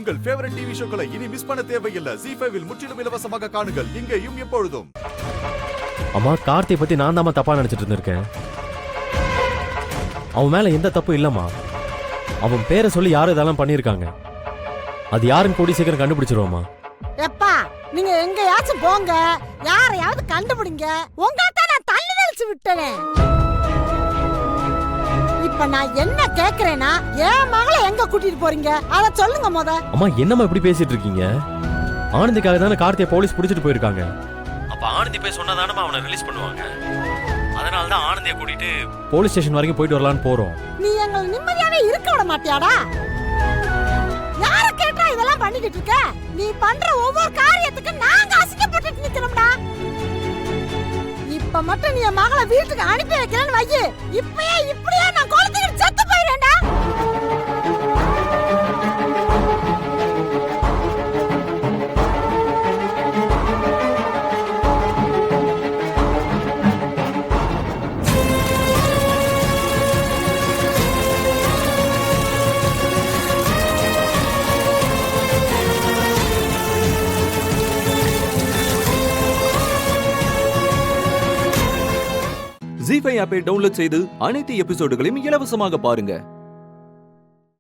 உங்கள் favourite TV ஷோக்களை இனி miss பண்ண தேவையில்லை. ZEE5 இல் முற்றிலும் இலவசமாக காணுங்கள். இங்கேயும் எப்பொழுதும். அம்மா, கார்த்தியை பத்தி நான் தான் தப்பா நினைச்சிட்டு இருந்திருக்கேன். அவன் மேல எந்த தப்பு இல்லம்மா. அவன் பேரை சொல்லி யாரும் இதெல்லாம் பண்ணிருக்காங்க. அது யாருன்னு கூடி சீக்கிரம் கண்டுபிடிச்சிருவோமா? எப்பா, நீங்க எங்கயாச்சும் போங்க, யாரையாவது கண்டுபிடிங்க. உங்கள்ட்ட நான் தள்ளி தெளிச்சு விட்டேனே. இப்ப நான் என்ன கேக்குறேன்னா, என் மகளை எங்க கூட்டிட்டு போறீங்க அத சொல்லுங்க முத. அம்மா, என்னம்மா இப்படி பேசிட்டு இருக்கீங்க? ஆனந்திக்காக தானே கார்த்தியை போலீஸ் பிடிச்சிட்டு போயிருக்காங்க. அப்ப ஆனந்தி போய் சொன்னதானமா அவனை ரிலீஸ் பண்ணுவாங்க. அதனால தான் ஆனந்தியை கூட்டிட்டு போலீஸ் ஸ்டேஷன் வரைக்கும் போயிட்டு வரலான்னு போறோம். நீ எங்களை நிம்மதியாவே இருக்க விட மாட்டியாடா? யார கேட்டா இதெல்லாம் பண்ணிக்கிட்டு இருக்க? நீ பண்ற ஒவ்வொரு காரியத்துக்கு நாங்க அசிங்கப்பட்டு நிக்கிறோம்டா. இப்ப மட்டும் நீ என் மகளை வீட்டுக்கு அனுப்பி வைக்கிறேன்னு வையு, இப்படியே நான் குழந்தைகிட்டு செத்து போயிடுறேன்டா. ZEE5 ஆப்பை டவுன்லோட் செய்து அனைத்து எபிசோடுகளையும் இலவசமாக பாருங்க.